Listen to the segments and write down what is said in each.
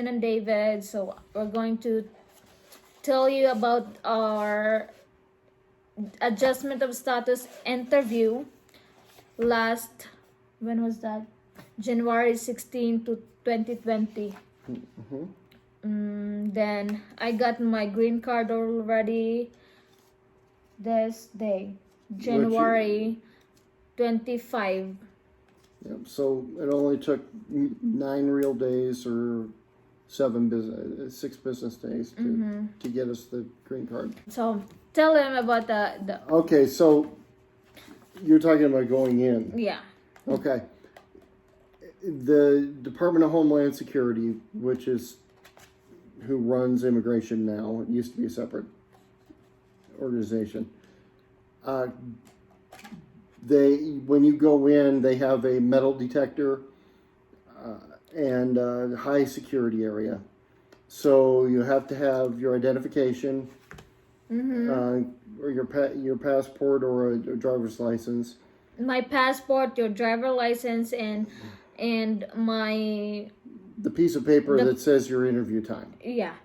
Justin and David. So we're going to tell you about our adjustment of status interview last, when was that? January 16 to 2020. Then I got my green card already this day, January 25. Yep. So it only took 9 real days or 6 business days to get us the green card. So tell them about the Okay, so you're talking about going in. yeah. Okay. The Department of Homeland Security, which is who runs immigration now, it used to be a separate organization. When you go in, they have a metal detector and a high security area. So you have to have your identification, or your passport or a driver's license. My passport, your driver license, and the piece of paper that says your interview time. Yeah.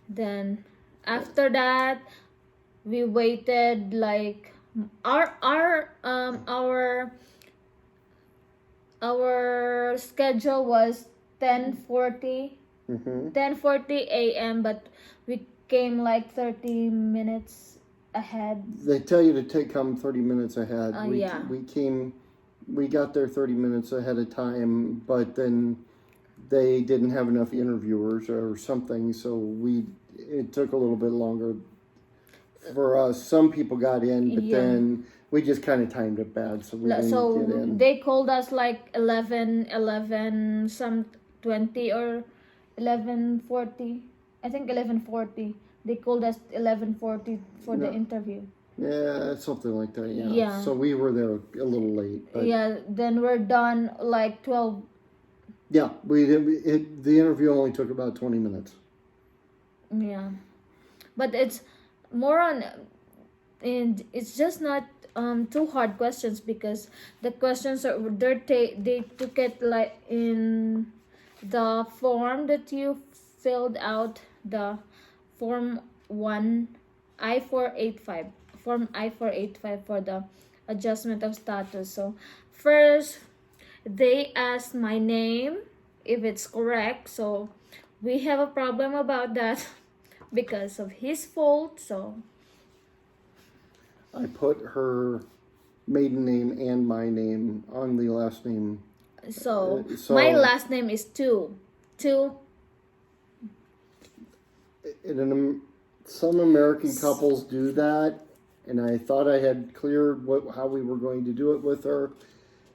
Then after that, we waited like our schedule was 10:40 a.m. but we came like 30 minutes ahead. They tell you to come 30 minutes ahead. Yeah. We got there 30 minutes ahead of time, but then they didn't have enough interviewers or something, so it took a little bit longer for us. Some people got in, but then we just kind of timed it bad, so we didn't get in. They called us like 11 some 20 or 11:40. I think 11:40. They called us 11:40 for the interview. Yeah, something like that. Yeah. So we were there a little late. But yeah. Then we're done like 12. Yeah, the interview only took about 20 minutes. Yeah, but it's more on, and it's just not too hard questions, because the questions are they took it like in the form that you filled out, the form 1 I-485 form I-485 for the adjustment of status. So first they asked my name, if it's correct. So we have a problem about that because of his fault. So I put her maiden name and my name on the last name. So my last name is two. Some American couples do that, and I thought I had cleared how we were going to do it with her.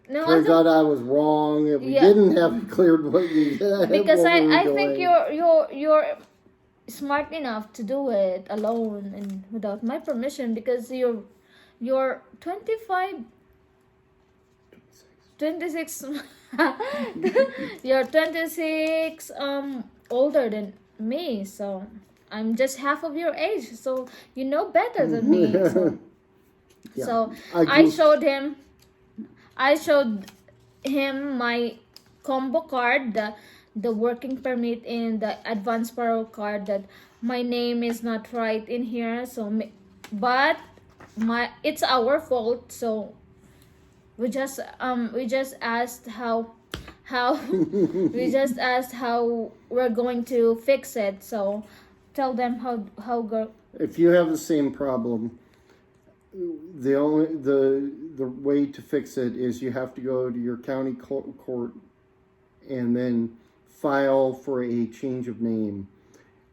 No, turns out I was wrong. We didn't have it cleared what you did. Because I think you're smart enough to do it alone and without my permission, because you're 25 26 you're 26 older than me, so I'm just half of your age, so you know better than me. So, so I showed him my combo card, the working permit and the advance parole card, that my name is not right in here. So but it's our fault. So we just asked how we just asked how we're going to fix it. So tell them how go. If you have the same problem, the way to fix it is you have to go to your county court and then file for a change of name,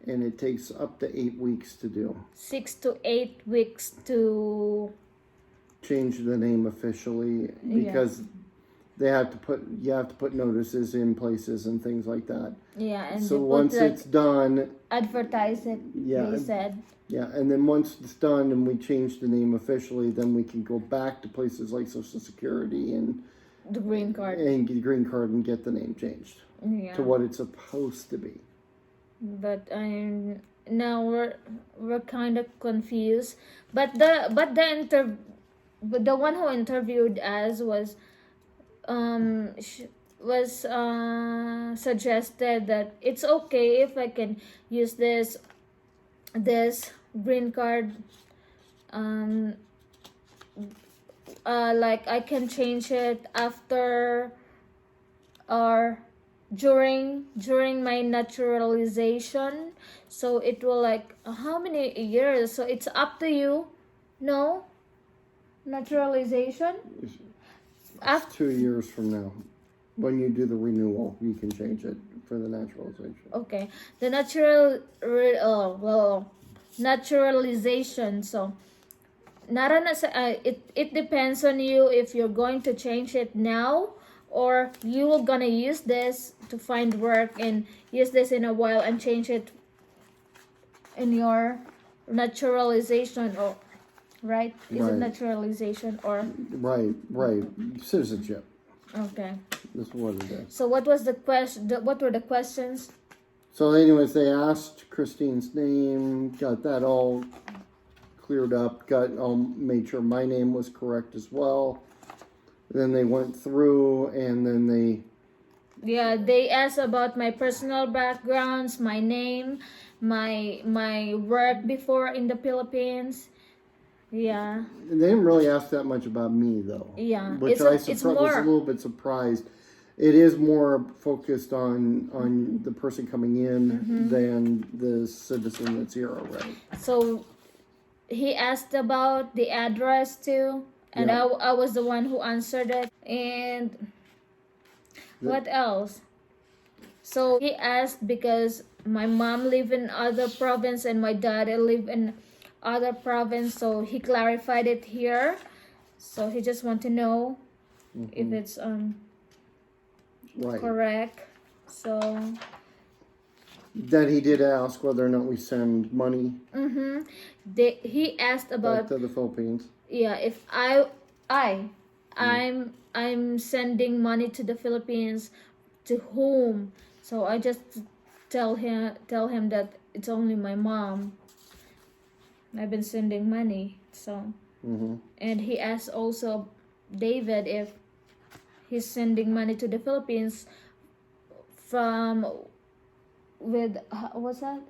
and it takes up to 8 weeks to do. 6 to 8 weeks to change the name officially, because you have to put notices in places and things like that. Yeah, and so once it's done, advertise it. Yeah, they said. Yeah, and then once it's done and we change the name officially, then we can go back to places like Social Security and the green card and get the green card and get the name changed to what it's supposed to be. But now we're kind of confused. But the one who interviewed us was suggested that it's okay if I can use this green card, like I can change it after or during my naturalization, so it will like how many years, so it's up to you. No, naturalization after 2 years from now, when you do the renewal, you can change it for the naturalization. okay, the naturalization, so it depends on you if you're going to change it now, or you are gonna use this to find work and use this in a while and change it in your naturalization, or right? Is it Right. naturalization or Right. Citizenship. okay? That's what it is. So what was the question? What were the questions? So anyways, they asked Christine's name, got that all cleared up, made sure my name was correct as well. Then they went through and then They asked about my personal backgrounds, my name, my work before in the Philippines. Yeah. they didn't really ask that much about me though. Yeah. Which It's was more a little bit surprised. It is more focused on the person coming in than the citizen that's here already. so he asked about the address too, and Yeah. I was the one who answered it. And what else? So he asked because my mom live in other province and my dad live in other province, so he clarified it here. So he just want to know if it's Right. correct. So Then he did ask whether or not we send money he asked back about to the Philippines. if I'm sending money to the Philippines, to whom? So I just tell him that it's only my mom. I've been sending money. So and he asked also David if he's sending money to the Philippines from with what's that?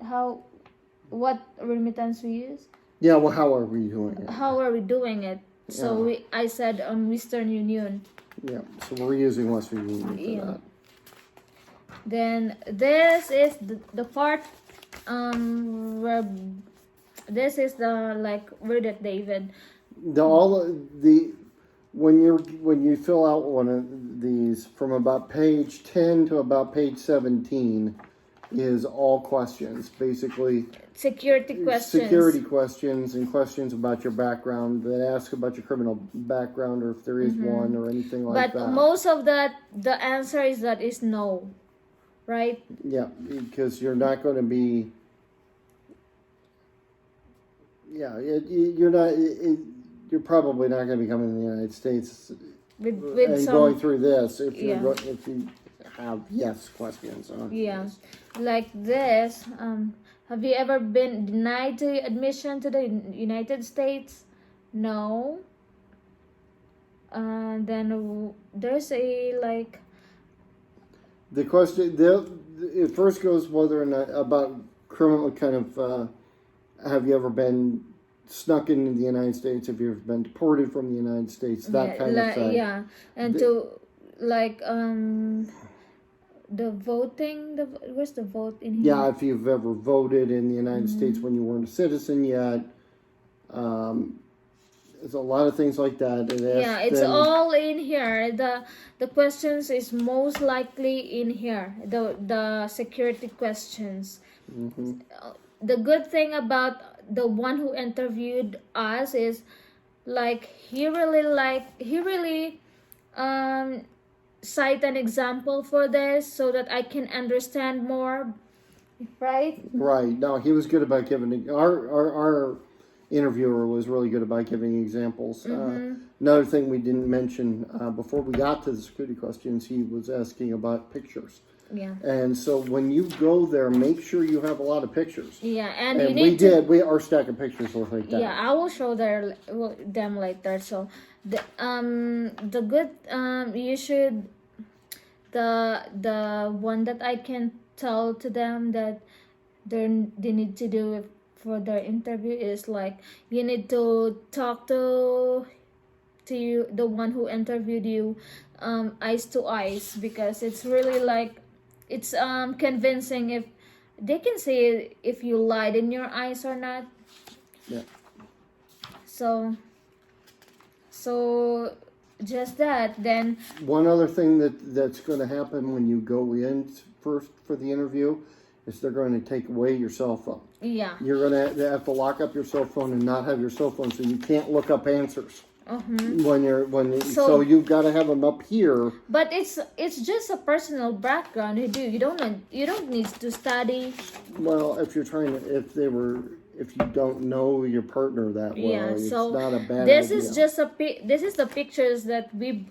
What remittance we use? Yeah, well, how are we doing it? How are we doing it? So Yeah. I said Western Union. Yeah, so we're using Western Union for Yeah. that. Then this is the part where this is the like read it, David. When you fill out one of these from about page 10 to about page 17 is all questions, basically Security questions. security questions and questions about your background that ask about your criminal background or if there is one or anything like But that. most of that, the answer is no, right? Yeah, because you're not going to be. Yeah, you're probably not going to be coming to the United States With and some going through this if Yeah. if you have yes questions. yeah, like this. Have you ever been denied to admission to the United States? No. Then there's a like The question, it first goes whether or not about criminal kind of. Have you ever been snuck into the United States? Have you ever been deported from the United States? That kind of thing. yeah, and to like the voting. Where's the vote in here? Yeah, if you've ever voted in the United States when you weren't a citizen yet. There's a lot of things like that. Yeah, it's all in here. The questions is most likely in here. The security questions. The good thing about the one who interviewed us is like he really cite an example for this so that I can understand more, right? Right. No, he was good about giving our interviewer was really good about giving examples. Another thing we didn't mention before we got to the security questions, he was asking about pictures. Yeah. And so when you go there, make sure you have a lot of pictures. Yeah, and you And need to. our stack of pictures look like that. Yeah, I will show them later. So the good you should the one that I can tell to them that they need to do it for their interview is like you need to talk to you, the one who interviewed you, eyes to eyes, because it's really like it's convincing if they can say if you lied in your eyes or not. Yeah. So just that. Then One other thing that's going to happen when you go in first for the interview is they're going to take away your cell phone. yeah. You're going to have to lock up your cell phone and not have your cell phone, so you can't look up answers so you've got to have them up here. But it's just a personal background. You don't need to study. Well, if you don't know your partner that well, Yeah, it's so not a bad this idea. is just this is the pictures that we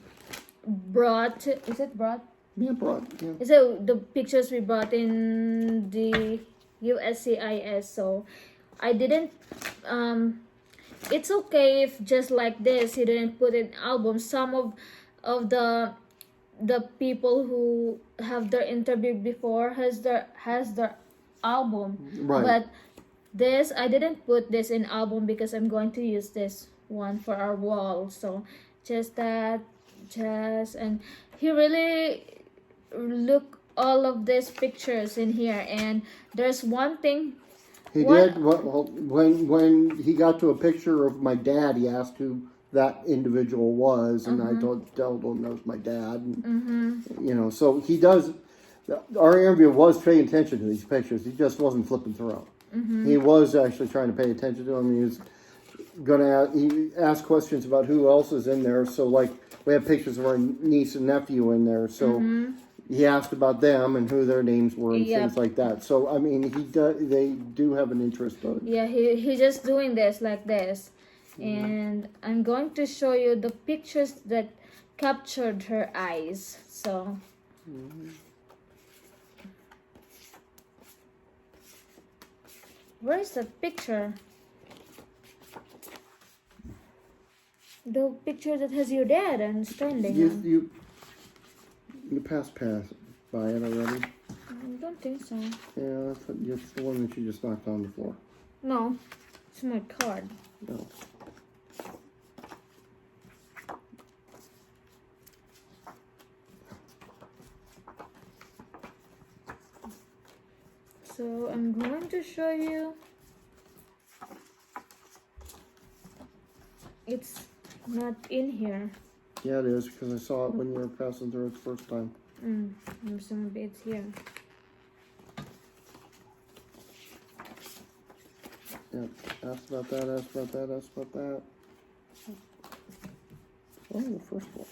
brought. Is it brought? Yeah, broad. Yeah. So the pictures we brought in the USCIS. So I didn't. It's okay if just like this you didn't put in album. Some of the people who have their interview before has their album. Right. But this I didn't put this in album because I'm going to use this one for our wall. So and he really look all of these pictures in here, and there's one thing. He did. Well, when he got to a picture of my dad, he asked who that individual was, and I told him that was my dad. And, so he does. Our interviewer was paying attention to these pictures. He just wasn't flipping through. He was actually trying to pay attention to them. He was he asked questions about who else is in there. So, like, we have pictures of our niece and nephew in there. So. He asked about them and who their names were and things like that. So I mean, they do have an interest on it. Yeah, he just doing this like this, and I'm going to show you the pictures that captured her eyes. So. Where's the picture? The picture that has your dad and standing. You passed by it already? I don't think so. Yeah, that's the one that you just knocked on the floor. No, it's my card. No. So I'm going to show you. It's not in here. Yeah, it is, because I saw it when you were passing through it the first time. So maybe it's here. Yeah, asked about that. Oh, the first one.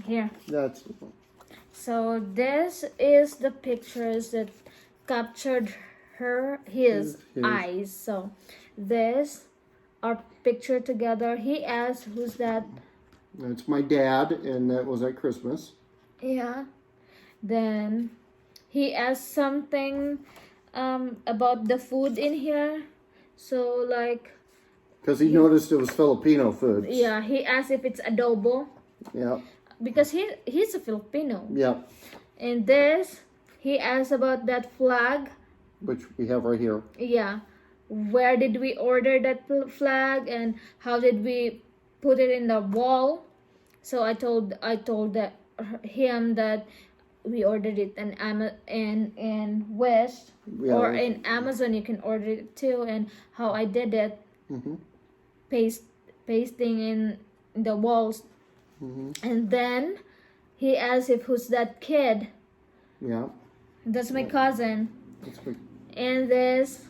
Here. That's the one. So this is the pictures that captured his eyes. So this our picture together. He asked, "Who's that?" It's my dad, and that was at Christmas. Yeah. Then he asked something about the food in here. So like. Because he noticed it was Filipino food. Yeah, he asked if it's adobo. Yeah. Because he's a Filipino. Yeah. And this, he asked about that flag. Which we have right here. Yeah. Where did we order that flag and how did we put it in the wall? So I told him that we ordered it in West or in Amazon. You can order it too, and how I did it, pasting in the walls. And then he asked if who's that kid. Yeah. That's my cousin. And this.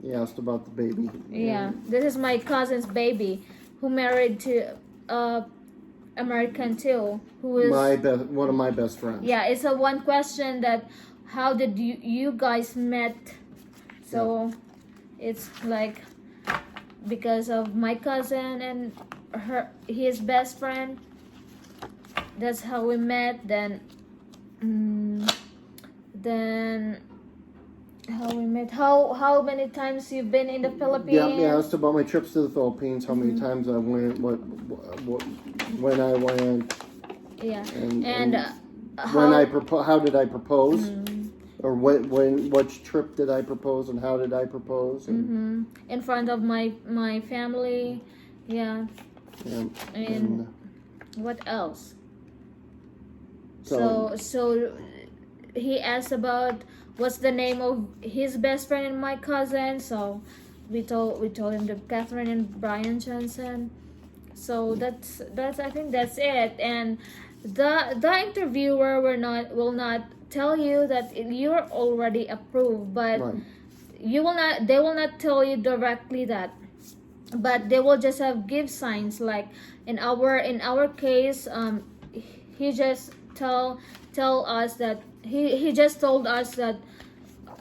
He asked about the baby. Yeah, this is my cousin's baby, who married to American too, who is one of my best friends. Yeah, it's a one question that how did you guys met? So it's like because of my cousin and his best friend. That's how we met. Then how we met. How many times you've been in the Philippines? Yeah, he asked about my trips to the Philippines, how many times I went, when I went, Yeah. And How, how did I propose? mm, Or which trip did I propose and how did I propose? And, in front of my family, yeah. and, And what else? so So he asked about what's the name of his best friend and my cousin. So we told him that Catherine and Brian Johnson. So that's I think that's it. And the interviewer will not tell you that you're already approved, but right. they will not tell you directly that, but they will just have give signs like in our case, he just tell us that he just told us that,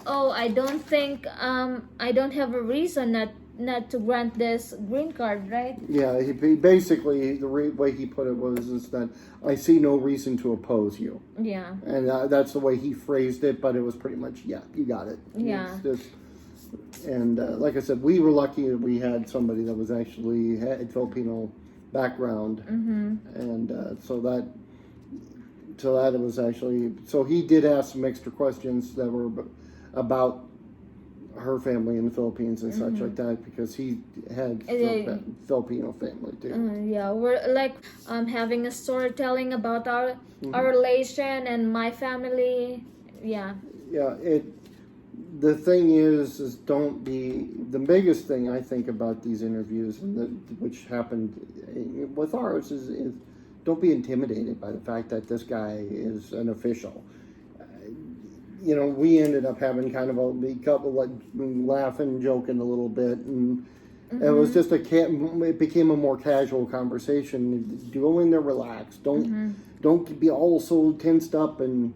oh, I don't think I don't have a reason not to grant this green card, right? Yeah, he basically way he put it is that I see no reason to oppose you, Yeah. and that's the way he phrased it. But it was pretty much, yeah, you got it. Yeah. It's just, and like I said, we were lucky that we had somebody that was actually had Filipino background, and so that it was actually. So he did ask some extra questions that were about her family in the Philippines and such like that, because he had Filipino family too. Yeah, we're like having a storytelling about our relation and my family. Yeah. Yeah, the thing is don't be, the biggest thing I think about these interviews, which happened with ours, is don't be intimidated by the fact that this guy is an official. You know, we ended up having kind of a couple like laughing, joking a little bit, and it was just it became a more casual conversation. Go in there, relax. Don't be all so tensed up and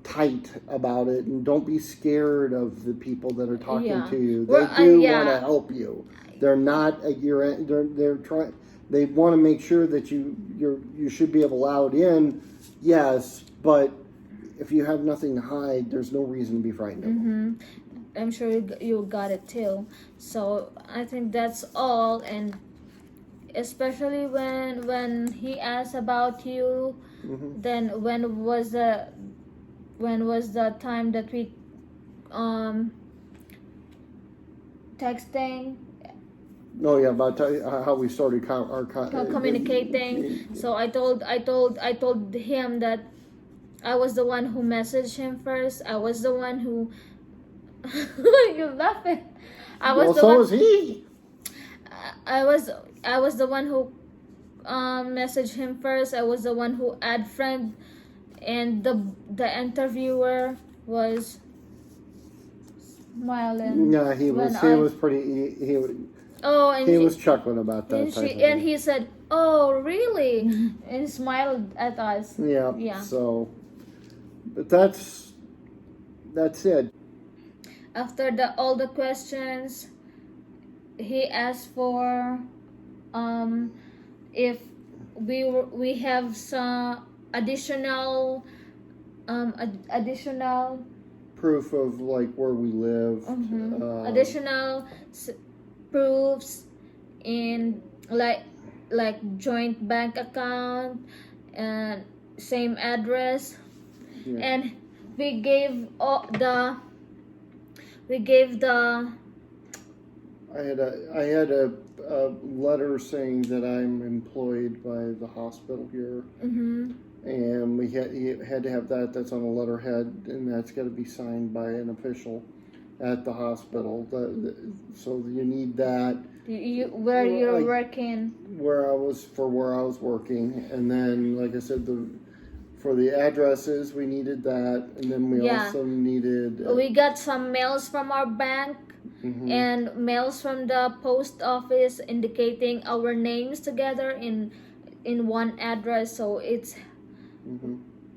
tight about it, and don't be scared of the people that are talking to you. They do want to help you. They're not at your end. They're trying. They want to make sure that you should be allowed in. Yes, but if you have nothing to hide, there's no reason to be frightened of them. I'm sure you got it too. So I think that's all, and especially when he asked about you, then when was the time that we texting? Oh yeah, about how we started our communicating. So I told him that I was the one who messaged him first. I was the one who you laughing. Was he. I was the one who messaged him first. I was the one who add friend, and the interviewer was smiling. Yeah, he was pretty. Oh, and he was chuckling about that. And he said, "Oh, really?" and smiled at us. Yeah. Yeah. So, but that's it. After all the questions, he asked for if we have some additional Proof of like where we live. additional proofs in like joint bank account and same address, and we gave the I had a letter saying that I'm employed by the hospital here, and he had to have that. That's on a letterhead, and that's got to be signed by an official at the hospital. So you need that. Where you're working. Where I was working, and then like I said, for the addresses we needed that, and then we also needed. We got some mails from our bank. And mails from the post office indicating our names together in one address. So it's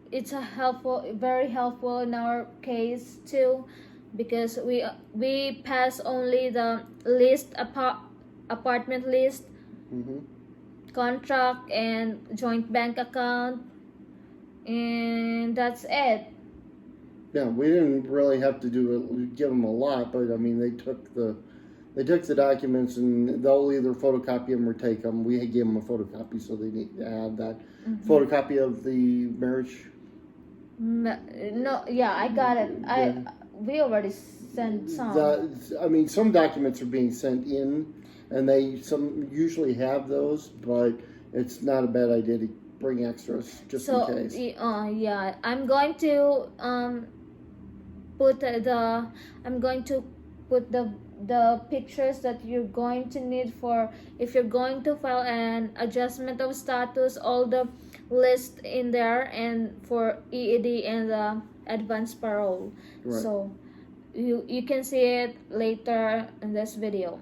very helpful in our case too, because we pass only the apartment list, contract, and joint bank account, and that's it. Yeah, we didn't really have to give them a lot, but I mean, they took the they took the documents and they'll either photocopy them or take them. We gave them a photocopy, so they need to have that photocopy of the marriage. No, yeah, I got it. We already sent some. I mean, some documents are being sent in, and they usually have those, but it's not a bad idea to bring extras just in case. Yeah, I'm going to put the pictures that you're going to need for if you're going to file an adjustment of status, all the list in there, and for EAD and the advance parole. Right. So you can see it later in this video.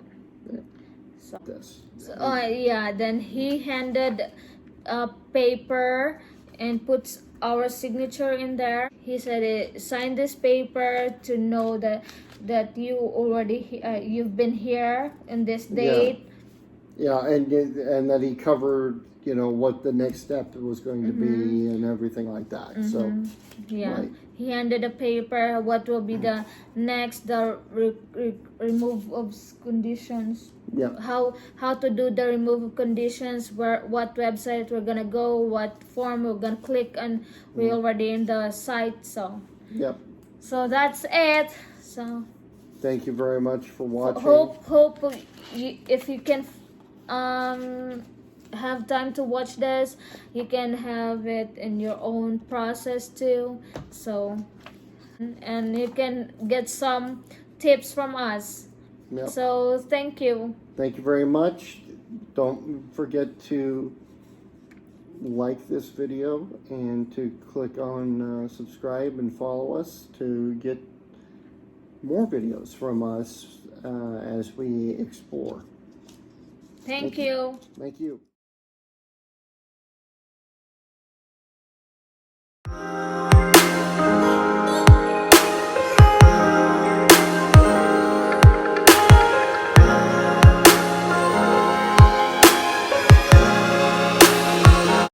Yeah. Then he handed a paper and puts our signature in there. He said, sign this paper to know that you already you've been here in this date. Yeah, and that he covered, what the next step was going to be and everything like that. So right. He handed a paper. What will be the next? The remove of conditions. Yeah. How to do the remove of conditions? What website we're gonna go? What form we're gonna click? And we're already in the site. So. Yep. So that's it. So. Thank you very much for watching. Hope if you can have time to watch this, you can have it in your own process too. So, and you can get some tips from us. Yep. So thank you. Thank you very much. Don't forget to like this video and to click on subscribe and follow us to get more videos from us as we explore. Thank you. Thank you.